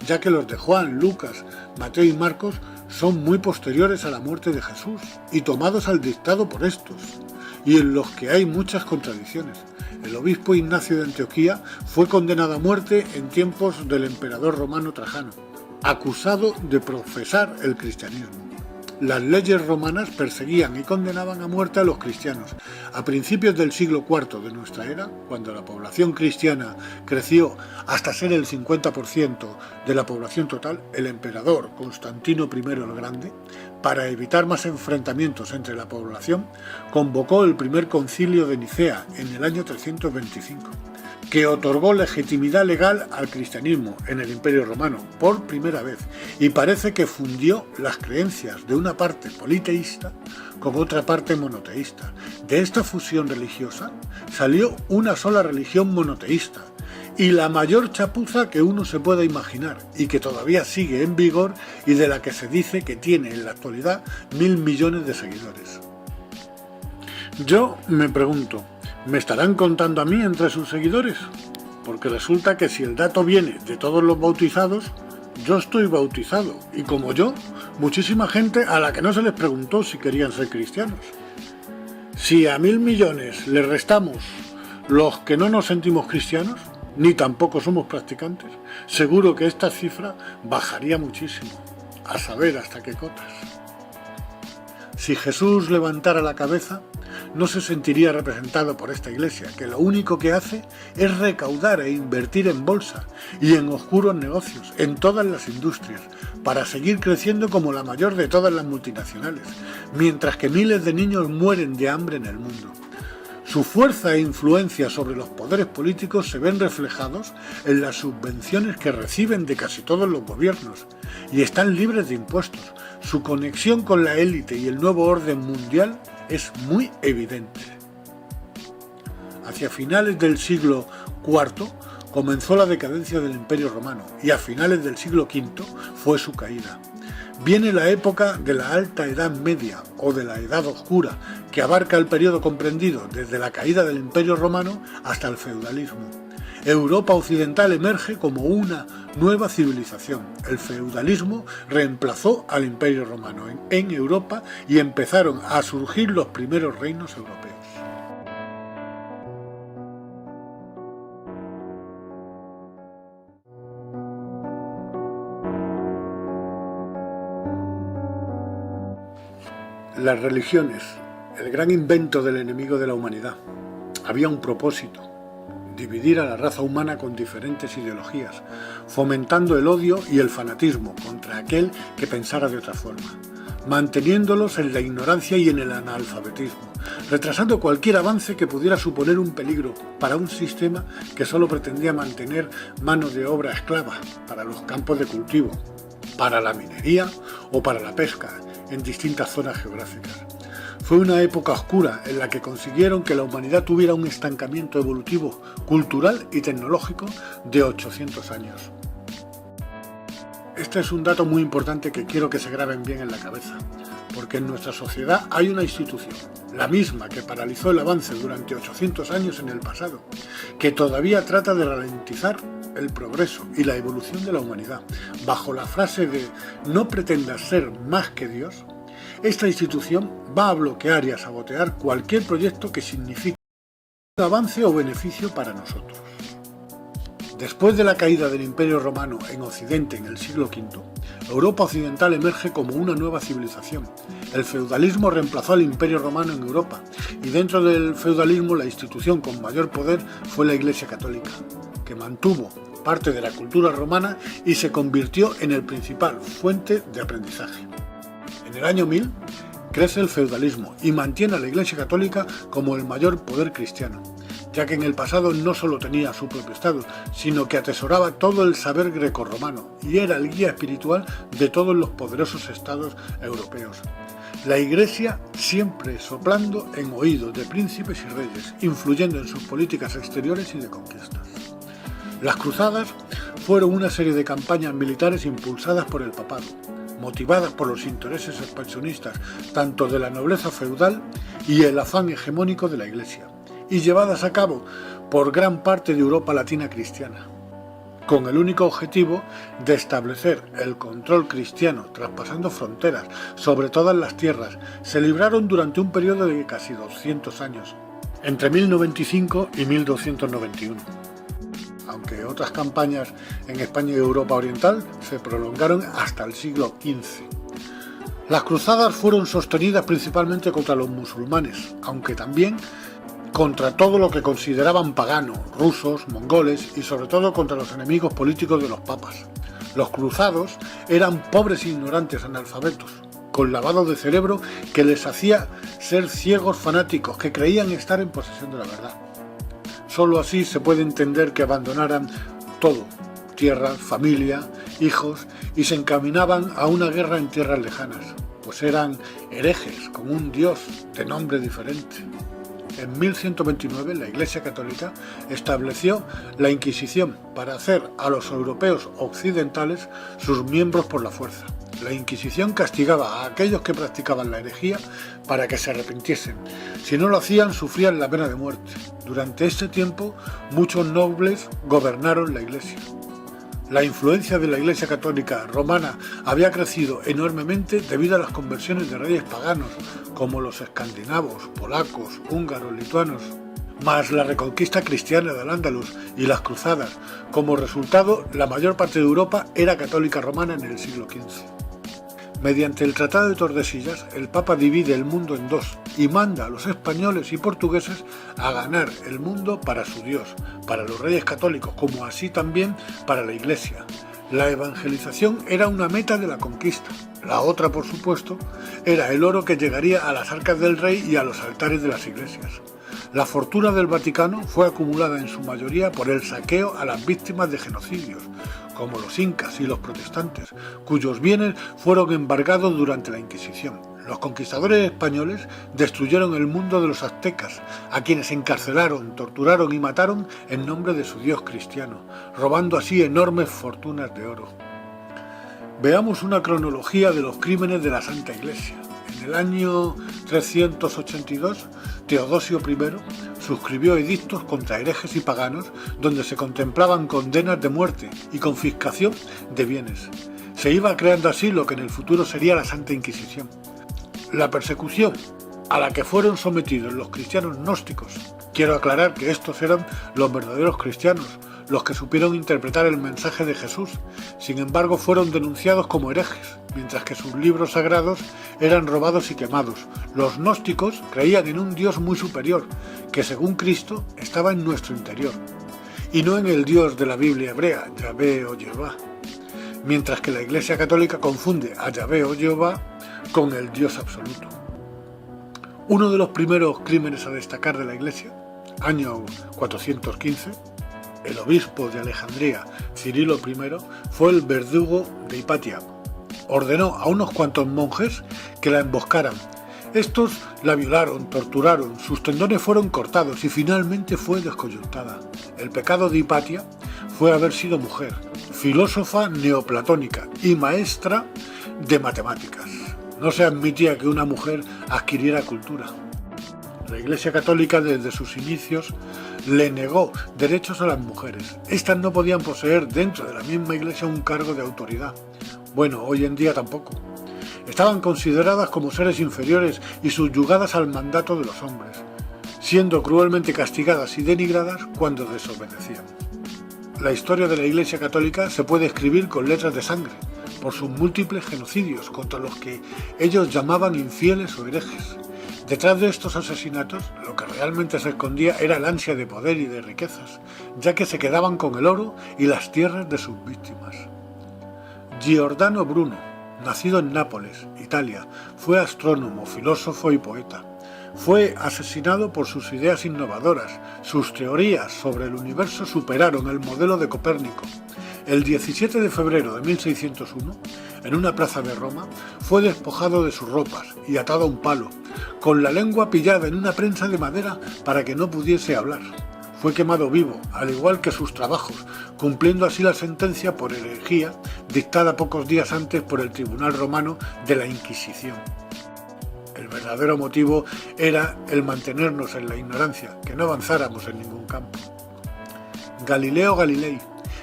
ya que los de Juan, Lucas, Mateo y Marcos son muy posteriores a la muerte de Jesús y tomados al dictado por estos, y en los que hay muchas contradicciones. El obispo Ignacio de Antioquía fue condenado a muerte en tiempos del emperador romano Trajano, acusado de profesar el cristianismo. Las leyes romanas perseguían y condenaban a muerte a los cristianos. A principios del siglo IV de nuestra era, cuando la población cristiana creció hasta ser el 50% de la población total, el emperador Constantino I el Grande, para evitar más enfrentamientos entre la población, convocó el primer concilio de Nicea en el año 325, que otorgó legitimidad legal al cristianismo en el Imperio Romano por primera vez, y parece que fundió las creencias de una parte politeísta con otra parte monoteísta. De esta fusión religiosa salió una sola religión monoteísta, y la mayor chapuza que uno se pueda imaginar, y que todavía sigue en vigor y de la que se dice que tiene en la actualidad 1.000 millones de seguidores. Yo me pregunto, ¿me estarán contando a mí entre sus seguidores? Porque resulta que si el dato viene de todos los bautizados, yo estoy bautizado, y como yo, muchísima gente a la que no se les preguntó si querían ser cristianos. Si a 1.000 millones le restamos los que no nos sentimos cristianos, ni tampoco somos practicantes, seguro que esta cifra bajaría muchísimo, a saber hasta qué cotas. Si Jesús levantara la cabeza, no se sentiría representado por esta iglesia, que lo único que hace es recaudar e invertir en bolsa y en oscuros negocios, en todas las industrias, para seguir creciendo como la mayor de todas las multinacionales, mientras que miles de niños mueren de hambre en el mundo. Su fuerza e influencia sobre los poderes políticos se ven reflejados en las subvenciones que reciben de casi todos los gobiernos y están libres de impuestos. Su conexión con la élite y el nuevo orden mundial es muy evidente. Hacia finales del siglo IV comenzó la decadencia del Imperio Romano y a finales del siglo V fue su caída. Viene la época de la Alta Edad Media o de la Edad Oscura, que abarca el periodo comprendido desde la caída del Imperio Romano hasta el feudalismo. Europa occidental emerge como una nueva civilización. El feudalismo reemplazó al Imperio Romano en Europa y empezaron a surgir los primeros reinos europeos. Las religiones, el gran invento del enemigo de la humanidad. Había un propósito: dividir a la raza humana con diferentes ideologías, fomentando el odio y el fanatismo contra aquel que pensara de otra forma, manteniéndolos en la ignorancia y en el analfabetismo, retrasando cualquier avance que pudiera suponer un peligro para un sistema que solo pretendía mantener mano de obra esclava para los campos de cultivo, para la minería o para la pesca en distintas zonas geográficas. Fue una época oscura en la que consiguieron que la humanidad tuviera un estancamiento evolutivo, cultural y tecnológico de 800 años. Este es un dato muy importante que quiero que se graben bien en la cabeza, porque en nuestra sociedad hay una institución, la misma que paralizó el avance durante 800 años en el pasado, que todavía trata de ralentizar el progreso y la evolución de la humanidad, bajo la frase de "no pretendas ser más que Dios". Esta institución va a bloquear y a sabotear cualquier proyecto que signifique un avance o beneficio para nosotros. Después de la caída del Imperio Romano en Occidente en el siglo V, Europa occidental emerge como una nueva civilización. El feudalismo reemplazó al Imperio Romano en Europa, y dentro del feudalismo la institución con mayor poder fue la Iglesia Católica, que mantuvo parte de la cultura romana y se convirtió en el principal fuente de aprendizaje. En el año 1000 crece el feudalismo y mantiene a la Iglesia Católica como el mayor poder cristiano, ya que en el pasado no solo tenía su propio Estado, sino que atesoraba todo el saber grecorromano y era el guía espiritual de todos los poderosos estados europeos. La Iglesia siempre soplando en oídos de príncipes y reyes, influyendo en sus políticas exteriores y de conquistas. Las cruzadas fueron una serie de campañas militares impulsadas por el papado, motivadas por los intereses expansionistas tanto de la nobleza feudal y el afán hegemónico de la Iglesia, y llevadas a cabo por gran parte de Europa latina cristiana, con el único objetivo de establecer el control cristiano traspasando fronteras sobre todas las tierras. Se libraron durante un periodo de casi 200 años, entre 1095 y 1291. Aunque otras campañas en España y Europa Oriental se prolongaron hasta el siglo XV. Las cruzadas fueron sostenidas principalmente contra los musulmanes, aunque también contra todo lo que consideraban pagano, rusos, mongoles y sobre todo contra los enemigos políticos de los papas. Los cruzados eran pobres e ignorantes analfabetos, con lavado de cerebro que les hacía ser ciegos fanáticos que creían estar en posesión de la verdad. Solo así se puede entender que abandonaran todo, tierras, familia, hijos, y se encaminaban a una guerra en tierras lejanas, pues eran herejes con un dios de nombre diferente. En 1129 la Iglesia Católica estableció la Inquisición para hacer a los europeos occidentales sus miembros por la fuerza. La Inquisición castigaba a aquellos que practicaban la herejía para que se arrepintiesen. Si no lo hacían, sufrían la pena de muerte. Durante este tiempo, muchos nobles gobernaron la Iglesia. La influencia de la Iglesia Católica romana había crecido enormemente debido a las conversiones de reyes paganos, como los escandinavos, polacos, húngaros, lituanos, más la reconquista cristiana del Al-Ándalus y las cruzadas. Como resultado, la mayor parte de Europa era católica romana en el siglo XV. Mediante el Tratado de Tordesillas, el Papa divide el mundo en dos y manda a los españoles y portugueses a ganar el mundo para su Dios, para los reyes católicos, como así también para la Iglesia. La evangelización era una meta de la conquista. La otra, por supuesto, era el oro que llegaría a las arcas del rey y a los altares de las iglesias. La fortuna del Vaticano fue acumulada en su mayoría por el saqueo a las víctimas de genocidios, como los incas y los protestantes, cuyos bienes fueron embargados durante la Inquisición. Los conquistadores españoles destruyeron el mundo de los aztecas, a quienes encarcelaron, torturaron y mataron en nombre de su dios cristiano, robando así enormes fortunas de oro. Veamos una cronología de los crímenes de la Santa Iglesia. En el año 382, Teodosio I suscribió edictos contra herejes y paganos donde se contemplaban condenas de muerte y confiscación de bienes. Se iba creando así lo que en el futuro sería la Santa Inquisición. La persecución a la que fueron sometidos los cristianos gnósticos, quiero aclarar que estos eran los verdaderos cristianos, los que supieron interpretar el mensaje de Jesús, sin embargo fueron denunciados como herejes, mientras que sus libros sagrados eran robados y quemados. Los gnósticos creían en un Dios muy superior, que según Cristo estaba en nuestro interior, y no en el Dios de la Biblia hebrea, Yahvé o Jehová, mientras que la Iglesia Católica confunde a Yahvé o Jehová con el Dios absoluto. Uno de los primeros crímenes a destacar de la Iglesia, año 415, el obispo de Alejandría, Cirilo I, fue el verdugo de Hipatia. Ordenó a unos cuantos monjes que la emboscaran. Estos la violaron, torturaron, sus tendones fueron cortados y finalmente fue descoyuntada. El pecado de Hipatia fue haber sido mujer, filósofa neoplatónica y maestra de matemáticas. No se admitía que una mujer adquiriera cultura. La Iglesia Católica desde sus inicios le negó derechos a las mujeres. Estas no podían poseer dentro de la misma Iglesia un cargo de autoridad. Bueno, hoy en día tampoco. Estaban consideradas como seres inferiores y subyugadas al mandato de los hombres, siendo cruelmente castigadas y denigradas cuando desobedecían. La historia de la Iglesia Católica se puede escribir con letras de sangre, por sus múltiples genocidios contra los que ellos llamaban infieles o herejes. Detrás de estos asesinatos, lo que realmente se escondía era el ansia de poder y de riquezas, ya que se quedaban con el oro y las tierras de sus víctimas. Giordano Bruno, nacido en Nápoles, Italia, fue astrónomo, filósofo y poeta. Fue asesinado por sus ideas innovadoras. Sus teorías sobre el universo superaron el modelo de Copérnico. El 17 de febrero de 1601, en una plaza de Roma, fue despojado de sus ropas y atado a un palo, con la lengua pillada en una prensa de madera para que no pudiese hablar. Fue quemado vivo, al igual que sus trabajos, cumpliendo así la sentencia por herejía dictada pocos días antes por el Tribunal Romano de la Inquisición. El verdadero motivo era el mantenernos en la ignorancia, que no avanzáramos en ningún campo. Galileo Galilei,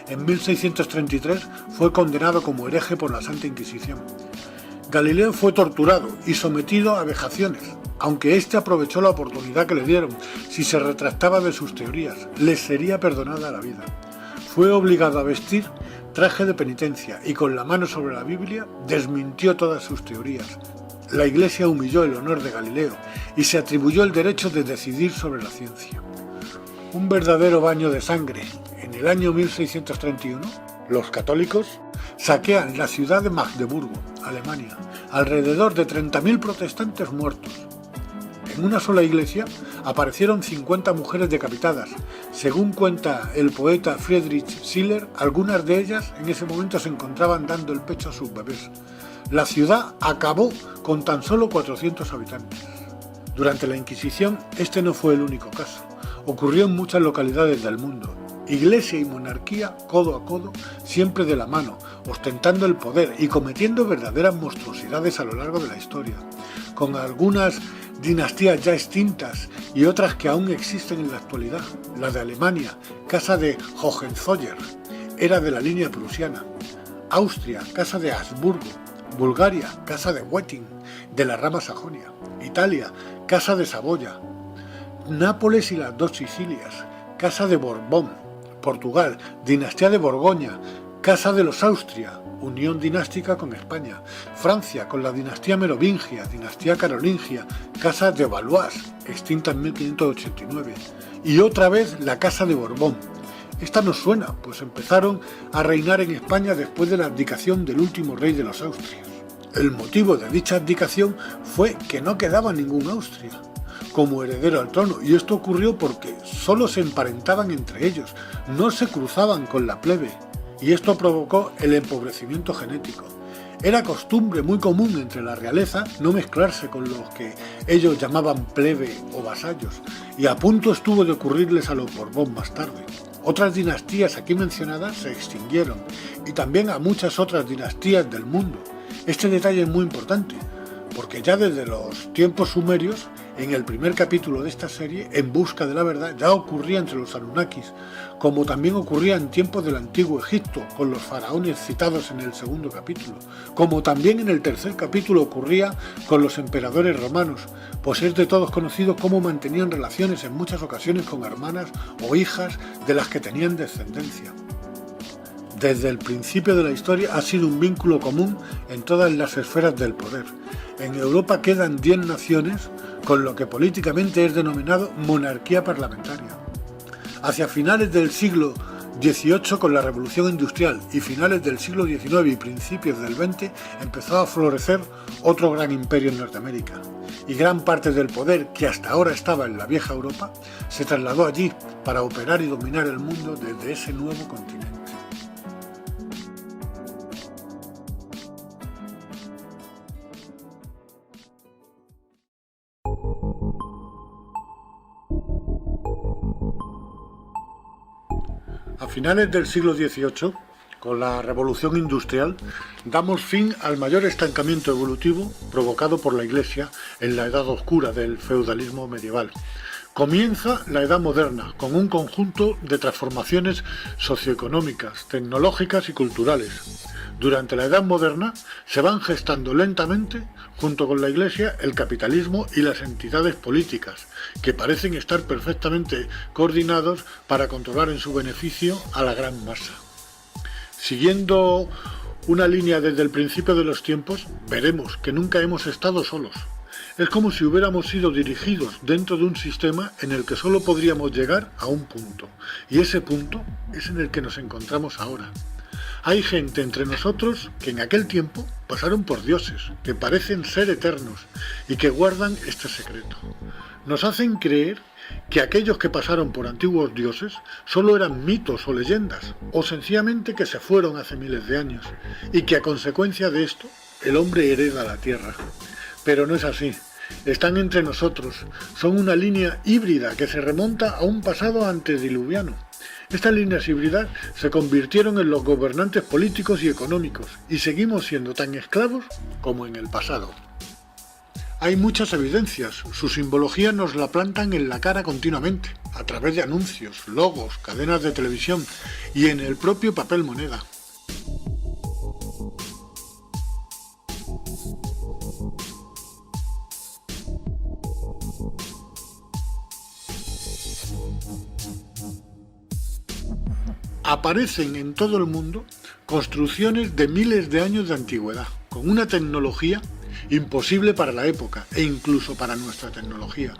en 1633, fue condenado como hereje por la Santa Inquisición. Galileo fue torturado y sometido a vejaciones, aunque éste aprovechó la oportunidad que le dieron. Si se retractaba de sus teorías, le sería perdonada la vida. Fue obligado a vestir traje de penitencia y con la mano sobre la Biblia desmintió todas sus teorías. La Iglesia humilló el honor de Galileo y se atribuyó el derecho de decidir sobre la ciencia. Un verdadero baño de sangre. En el año 1631, los católicos saquean la ciudad de Magdeburgo, Alemania, alrededor de 30.000 protestantes muertos. En una sola iglesia aparecieron 50 mujeres decapitadas. Según cuenta el poeta Friedrich Schiller, algunas de ellas en ese momento se encontraban dando el pecho a sus bebés. La ciudad acabó con tan solo 400 habitantes. Durante la Inquisición, este no fue el único caso. Ocurrió en muchas localidades del mundo. Iglesia y monarquía codo a codo, siempre de la mano, ostentando el poder y cometiendo verdaderas monstruosidades a lo largo de la historia, con algunas dinastías ya extintas y otras que aún existen en la actualidad. La de Alemania, casa de Hohenzollern, era de la línea prusiana. Austria, casa de Habsburgo. Bulgaria, casa de Wettin, de la rama Sajonia. Italia, casa de Saboya. Nápoles y las dos Sicilias, casa de Borbón. Portugal, dinastía de Borgoña, casa de los Austria, unión dinástica con España. Francia, con la dinastía merovingia, dinastía carolingia, casa de Valois, extinta en 1589. Y otra vez la casa de Borbón. Esta nos suena, pues empezaron a reinar en España después de la abdicación del último rey de los Austrias. El motivo de dicha abdicación fue que no quedaba ningún Austria como heredero al trono, y esto ocurrió porque solo se emparentaban entre ellos, no se cruzaban con la plebe, y esto provocó el empobrecimiento genético. Era costumbre muy común entre la realeza no mezclarse con los que ellos llamaban plebe o vasallos, y a punto estuvo de ocurrirles a los Borbón más tarde. Otras dinastías aquí mencionadas se extinguieron, y también a muchas otras dinastías del mundo. Este detalle es muy importante, porque ya desde los tiempos sumerios, en el primer capítulo de esta serie, En busca de la verdad, ya ocurría entre los Anunnakis, como también ocurría en tiempos del antiguo Egipto, con los faraones citados en el segundo capítulo, como también en el tercer capítulo ocurría con los emperadores romanos, pues es de todos conocido cómo mantenían relaciones en muchas ocasiones con hermanas o hijas de las que tenían descendencia. Desde el principio de la historia ha sido un vínculo común en todas las esferas del poder. En Europa quedan 10 naciones con lo que políticamente es denominado monarquía parlamentaria. Hacia finales del siglo XVIII, con la Revolución Industrial, y finales del siglo XIX y principios del XX, empezó a florecer otro gran imperio en Norteamérica. Y gran parte del poder que hasta ahora estaba en la vieja Europa se trasladó allí para operar y dominar el mundo desde ese nuevo continente. A finales del siglo XVIII, con la Revolución Industrial, damos fin al mayor estancamiento evolutivo provocado por la Iglesia en la edad oscura del feudalismo medieval. Comienza la Edad Moderna, con un conjunto de transformaciones socioeconómicas, tecnológicas y culturales. Durante la Edad Moderna se van gestando lentamente, junto con la Iglesia, el capitalismo y las entidades políticas, que parecen estar perfectamente coordinados para controlar en su beneficio a la gran masa. Siguiendo una línea desde el principio de los tiempos, veremos que nunca hemos estado solos. Es como si hubiéramos sido dirigidos dentro de un sistema en el que solo podríamos llegar a un punto, y ese punto es en el que nos encontramos ahora. Hay gente entre nosotros que en aquel tiempo pasaron por dioses, que parecen ser eternos y que guardan este secreto. Nos hacen creer que aquellos que pasaron por antiguos dioses solo eran mitos o leyendas, o sencillamente que se fueron hace miles de años, y que a consecuencia de esto el hombre hereda la tierra. Pero no es así. Están entre nosotros, son una línea híbrida que se remonta a un pasado antediluviano. Estas líneas híbridas se convirtieron en los gobernantes políticos y económicos, y seguimos siendo tan esclavos como en el pasado. Hay muchas evidencias, su simbología nos la plantan en la cara continuamente, a través de anuncios, logos, cadenas de televisión y en el propio papel moneda. Aparecen en todo el mundo construcciones de miles de años de antigüedad, con una tecnología imposible para la época e incluso para nuestra tecnología.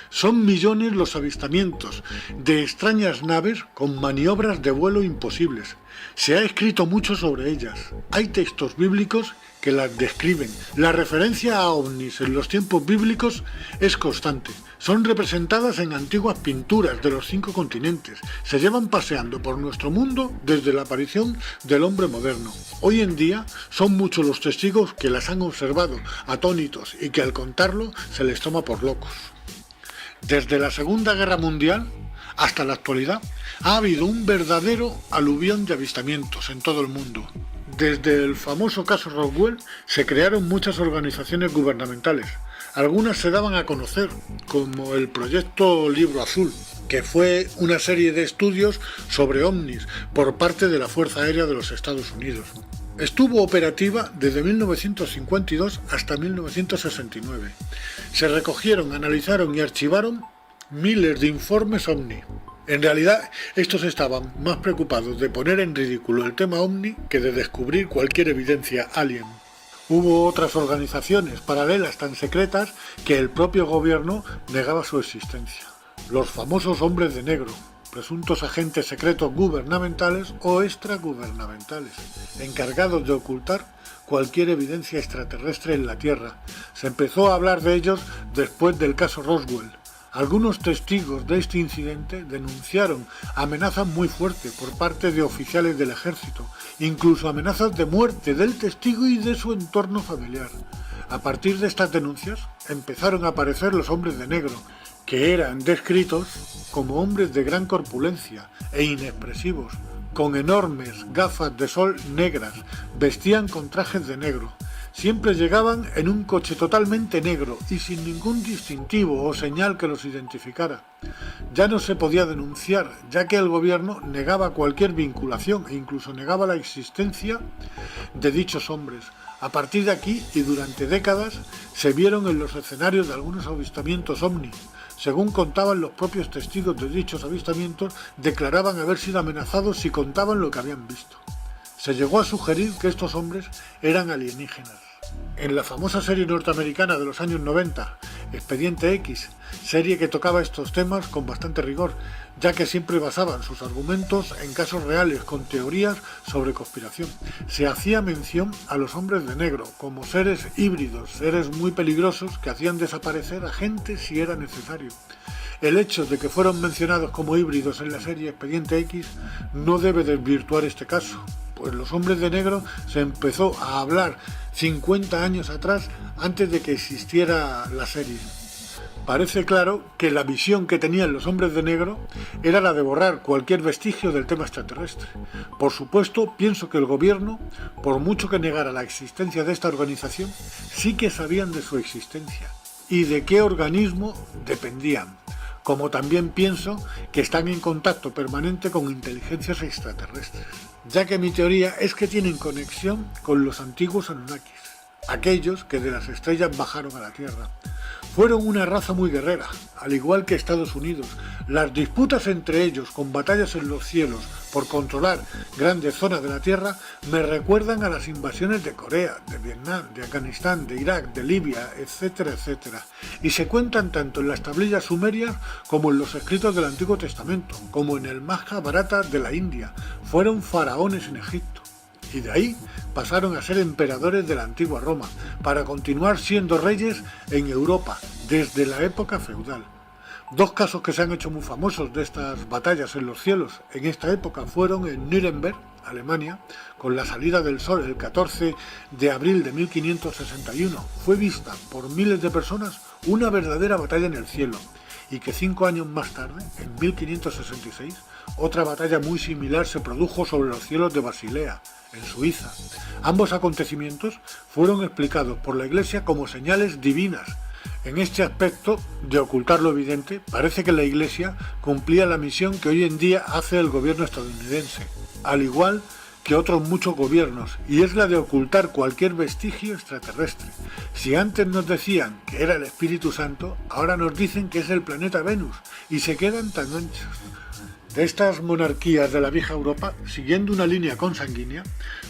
Son millones los avistamientos de extrañas naves con maniobras de vuelo imposibles. Se ha escrito mucho sobre ellas. Hay textos bíblicos que las describen. La referencia a ovnis en los tiempos bíblicos es constante. Son representadas en antiguas pinturas de los 5 continentes. Se llevan paseando por nuestro mundo desde la aparición del hombre moderno. Hoy en día son muchos los testigos que las han observado, atónitos, y que al contarlo se les toma por locos. Desde la Segunda Guerra Mundial hasta la actualidad ha habido un verdadero aluvión de avistamientos en todo el mundo. Desde el famoso caso Roswell se crearon muchas organizaciones gubernamentales. Algunas se daban a conocer, como el Proyecto Libro Azul, que fue una serie de estudios sobre ovnis por parte de la Fuerza Aérea de los Estados Unidos. Estuvo operativa desde 1952 hasta 1969. Se recogieron, analizaron y archivaron miles de informes ovni. En realidad, estos estaban más preocupados de poner en ridículo el tema ovni que de descubrir cualquier evidencia alien. Hubo otras organizaciones paralelas tan secretas que el propio gobierno negaba su existencia. Los famosos hombres de negro, presuntos agentes secretos gubernamentales o extragubernamentales, encargados de ocultar cualquier evidencia extraterrestre en la Tierra. Se empezó a hablar de ellos después del caso Roswell. Algunos testigos de este incidente denunciaron amenazas muy fuertes por parte de oficiales del ejército, incluso amenazas de muerte del testigo y de su entorno familiar. A partir de estas denuncias empezaron a aparecer los hombres de negro, que eran descritos como hombres de gran corpulencia e inexpresivos, con enormes gafas de sol negras, vestían con trajes de negro. Siempre llegaban en un coche totalmente negro y sin ningún distintivo o señal que los identificara. Ya no se podía denunciar, ya que el gobierno negaba cualquier vinculación e incluso negaba la existencia de dichos hombres. A partir de aquí y durante décadas se vieron en los escenarios de algunos avistamientos ovni. Según contaban los propios testigos de dichos avistamientos, declaraban haber sido amenazados si contaban lo que habían visto. Se llegó a sugerir que estos hombres eran alienígenas. En la famosa serie norteamericana de los años 90, Expediente X, serie que tocaba estos temas con bastante rigor, ya que siempre basaban sus argumentos en casos reales con teorías sobre conspiración. Se hacía mención a los hombres de negro como seres híbridos, seres muy peligrosos que hacían desaparecer a gente si era necesario. El hecho de que fueron mencionados como híbridos en la serie Expediente X no debe desvirtuar este caso, pues los hombres de negro se empezó a hablar 50 años atrás, antes de que existiera la serie. Parece claro que la visión que tenían los hombres de negro era la de borrar cualquier vestigio del tema extraterrestre. Por supuesto, pienso que el gobierno, por mucho que negara la existencia de esta organización, sí que sabían de su existencia y de qué organismo dependían. Como también pienso que están en contacto permanente con inteligencias extraterrestres, ya que mi teoría es que tienen conexión con los antiguos Anunnakis, aquellos que de las estrellas bajaron a la Tierra. Fueron una raza muy guerrera, al igual que Estados Unidos. Las disputas entre ellos, con batallas en los cielos por controlar grandes zonas de la Tierra, me recuerdan a las invasiones de Corea, de Vietnam, de Afganistán, de Irak, de Libia, etcétera, etcétera. Y se cuentan tanto en las tablillas sumerias como en los escritos del Antiguo Testamento, como en el Majábharata de la India. Fueron faraones en Egipto. Y de ahí pasaron a ser emperadores de la antigua Roma, para continuar siendo reyes en Europa desde la época feudal. Dos casos que se han hecho muy famosos de estas batallas en los cielos en esta época fueron en Nuremberg, Alemania, con la salida del sol el 14 de abril de 1561. Fue vista por miles de personas una verdadera batalla en el cielo, y que 5 años más tarde, en 1566, otra batalla muy similar se produjo sobre los cielos de Basilea, en Suiza. Ambos acontecimientos fueron explicados por la Iglesia como señales divinas. En este aspecto de ocultar lo evidente, parece que la Iglesia cumplía la misión que hoy en día hace el gobierno estadounidense, al igual que otros muchos gobiernos, y es la de ocultar cualquier vestigio extraterrestre. Si antes nos decían que era el Espíritu Santo, ahora nos dicen que es el planeta Venus, y se quedan tan anchos. De estas monarquías de la vieja Europa, siguiendo una línea consanguínea,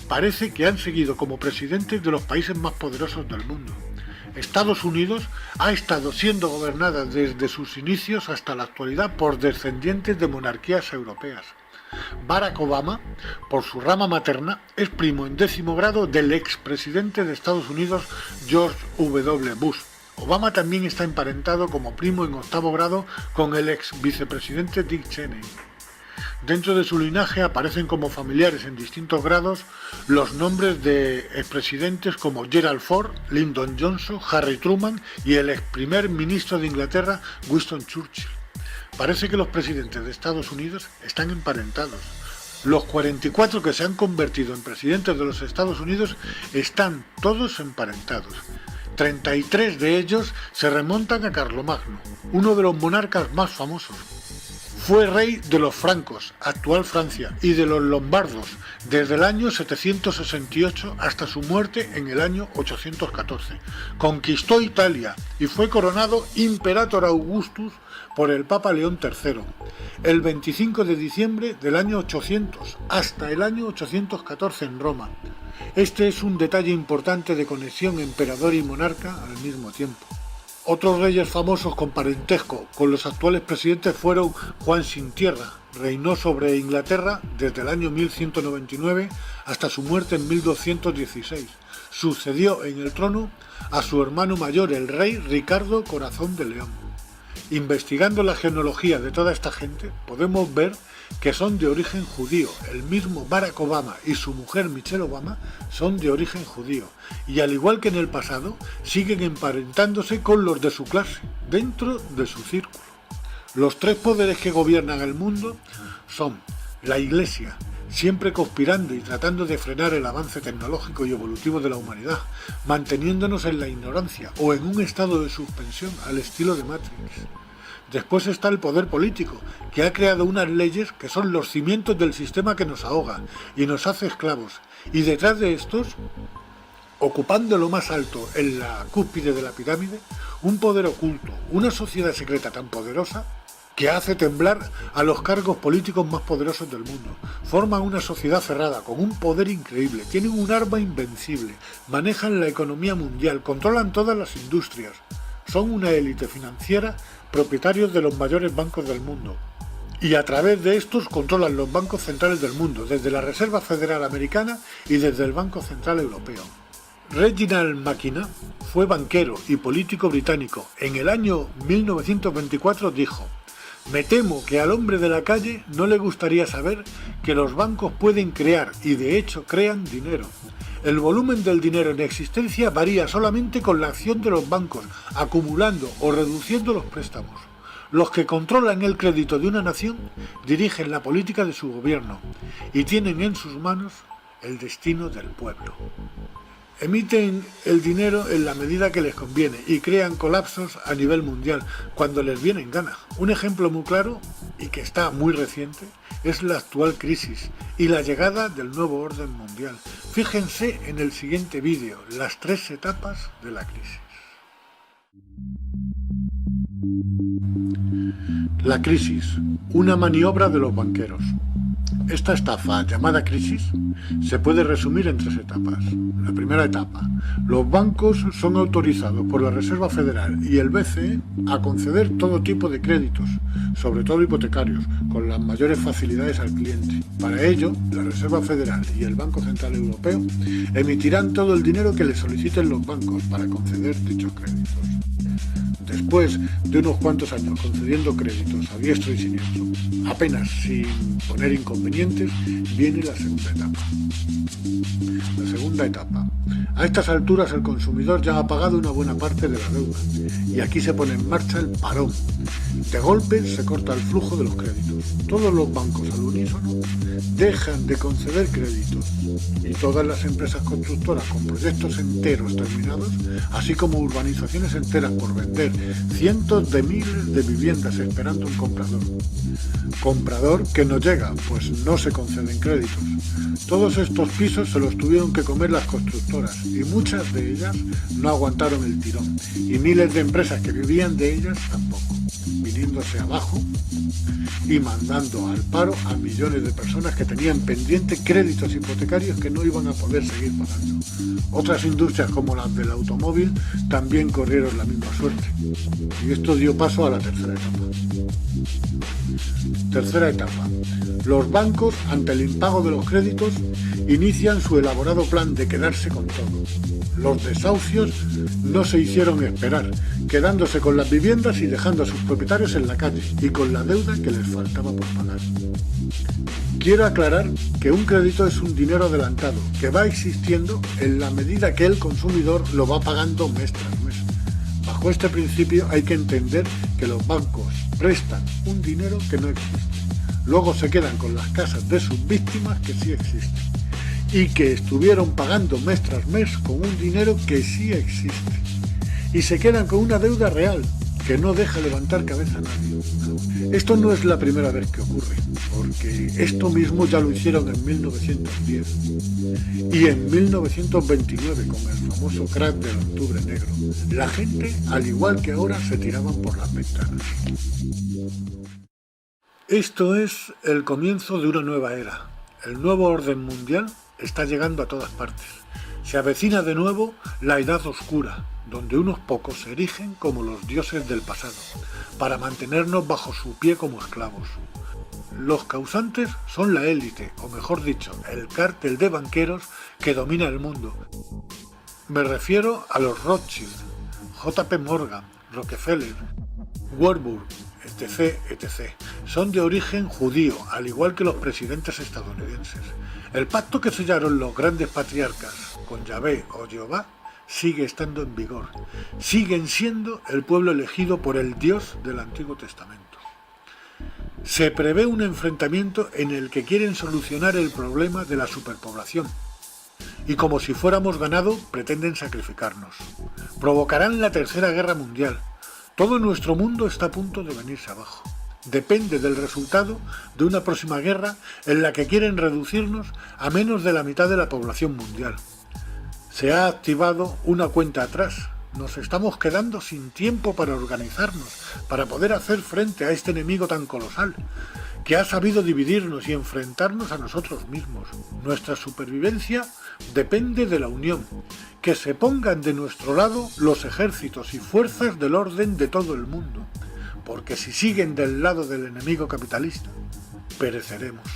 parece que han seguido como presidentes de los países más poderosos del mundo. Estados Unidos ha estado siendo gobernada desde sus inicios hasta la actualidad por descendientes de monarquías europeas. Barack Obama, por su rama materna, es primo en 10º grado del expresidente de Estados Unidos George W. Bush. Obama también está emparentado como primo en 8º grado con el ex vicepresidente Dick Cheney. Dentro de su linaje aparecen como familiares en distintos grados los nombres de expresidentes como Gerald Ford, Lyndon Johnson, Harry Truman y el ex primer ministro de Inglaterra, Winston Churchill. Parece que los presidentes de Estados Unidos están emparentados. Los 44 que se han convertido en presidentes de los Estados Unidos están todos emparentados. 33 de ellos se remontan a Carlomagno, uno de los monarcas más famosos. Fue rey de los francos, actual Francia, y de los lombardos, desde el año 768 hasta su muerte en el año 814. Conquistó Italia y fue coronado Imperator Augustus por el Papa León III, el 25 de diciembre del año 800 hasta el año 814 en Roma. Este es un detalle importante de conexión emperador y monarca al mismo tiempo. Otros reyes famosos con parentesco con los actuales presidentes fueron Juan Sin Tierra, reinó sobre Inglaterra desde el año 1199 hasta su muerte en 1216. Sucedió en el trono a su hermano mayor, el rey Ricardo Corazón de León. Investigando la genealogía de toda esta gente, podemos ver que son de origen judío. El mismo Barack Obama y su mujer Michelle Obama son de origen judío. Y al igual que en el pasado, siguen emparentándose con los de su clase, dentro de su círculo. Los tres poderes que gobiernan el mundo son la Iglesia, siempre conspirando y tratando de frenar el avance tecnológico y evolutivo de la humanidad, manteniéndonos en la ignorancia o en un estado de suspensión al estilo de Matrix. Después está el poder político, que ha creado unas leyes que son los cimientos del sistema que nos ahoga y nos hace esclavos. Y detrás de estos, ocupando lo más alto en la cúspide de la pirámide, un poder oculto, una sociedad secreta tan poderosa que hace temblar a los cargos políticos más poderosos del mundo. Forman una sociedad cerrada, con un poder increíble, tienen un arma invencible, manejan la economía mundial, controlan todas las industrias, son una élite financiera, propietarios de los mayores bancos del mundo. Y a través de estos controlan los bancos centrales del mundo, desde la Reserva Federal Americana y desde el Banco Central Europeo. Reginald McKenna fue banquero y político británico. En el año 1924 dijo: "Me temo que al hombre de la calle no le gustaría saber que los bancos pueden crear, y de hecho crean, dinero. El volumen del dinero en existencia varía solamente con la acción de los bancos, acumulando o reduciendo los préstamos. Los que controlan el crédito de una nación dirigen la política de su gobierno y tienen en sus manos el destino del pueblo. Emiten el dinero en la medida que les conviene y crean colapsos a nivel mundial cuando les viene en gana. Un ejemplo muy claro, y que está muy reciente, es la actual crisis y la llegada del nuevo orden mundial. Fíjense en el siguiente vídeo, las 3 etapas de la crisis. La crisis, una maniobra de los banqueros. Esta estafa, llamada crisis, se puede resumir en 3 etapas. La primera etapa: los bancos son autorizados por la Reserva Federal y el BCE a conceder todo tipo de créditos, sobre todo hipotecarios, con las mayores facilidades al cliente. Para ello, la Reserva Federal y el Banco Central Europeo emitirán todo el dinero que les soliciten los bancos para conceder dichos créditos. Después de unos cuantos años concediendo créditos a diestro y siniestro, apenas sin poner inconvenientes, viene la segunda etapa. La segunda etapa. A estas alturas el consumidor ya ha pagado una buena parte de la deuda y aquí se pone en marcha el parón. De golpe se corta el flujo de los créditos. Todos los bancos al unísono dejan de conceder créditos y todas las empresas constructoras con proyectos enteros terminados, así como urbanizaciones enteras por vender, cientos de miles de viviendas esperando un comprador. Comprador que no llega, pues no se conceden créditos. Todos estos pisos se los tuvieron que comer las constructoras y muchas de ellas no aguantaron el tirón y miles de empresas que vivían de ellas tampoco, viniéndose abajo y mandando al paro a millones de personas que tenían pendiente créditos hipotecarios que no iban a poder seguir pagando. Otras industrias como las del automóvil también corrieron la misma suerte. Y esto dio paso a la tercera etapa. Tercera etapa. Los bancos, ante el impago de los créditos, inician su elaborado plan de quedarse con todo. Los desahucios no se hicieron esperar, quedándose con las viviendas y dejando a sus propietarios en la calle y con la deuda que les faltaba por pagar. Quiero aclarar que un crédito es un dinero adelantado que va existiendo en la medida que el consumidor lo va pagando mes tras mes. Bajo este principio hay que entender que los bancos prestan un dinero que no existe. Luego se quedan con las casas de sus víctimas que sí existen y que estuvieron pagando mes tras mes con un dinero que sí existe. Y se quedan con una deuda real que no deja levantar cabeza a nadie. Esto no es la primera vez que ocurre, porque esto mismo ya lo hicieron en 1910 y en 1929 con el famoso crack del Octubre Negro. La gente, al igual que ahora, se tiraban por las ventanas. Esto es el comienzo de una nueva era. El nuevo orden mundial está llegando a todas partes. Se avecina de nuevo la Edad Oscura, donde unos pocos se erigen como los dioses del pasado, para mantenernos bajo su pie como esclavos. Los causantes son la élite, o mejor dicho, el cártel de banqueros que domina el mundo. Me refiero a los Rothschild, JP Morgan, Rockefeller, Warburg, etc., etc., son de origen judío, al igual que los presidentes estadounidenses. El pacto que sellaron los grandes patriarcas con Yahvé o Jehová sigue estando en vigor. Siguen siendo el pueblo elegido por el Dios del Antiguo Testamento. Se prevé un enfrentamiento en el que quieren solucionar el problema de la superpoblación. Y como si fuéramos ganado, pretenden sacrificarnos. Provocarán la Tercera Guerra Mundial. Todo nuestro mundo está a punto de venirse abajo. Depende del resultado de una próxima guerra en la que quieren reducirnos a menos de la mitad de la población mundial. Se ha activado una cuenta atrás. Nos estamos quedando sin tiempo para organizarnos, para poder hacer frente a este enemigo tan colosal, que ha sabido dividirnos y enfrentarnos a nosotros mismos. Nuestra supervivencia depende de la unión, que se pongan de nuestro lado los ejércitos y fuerzas del orden de todo el mundo, porque si siguen del lado del enemigo capitalista, pereceremos.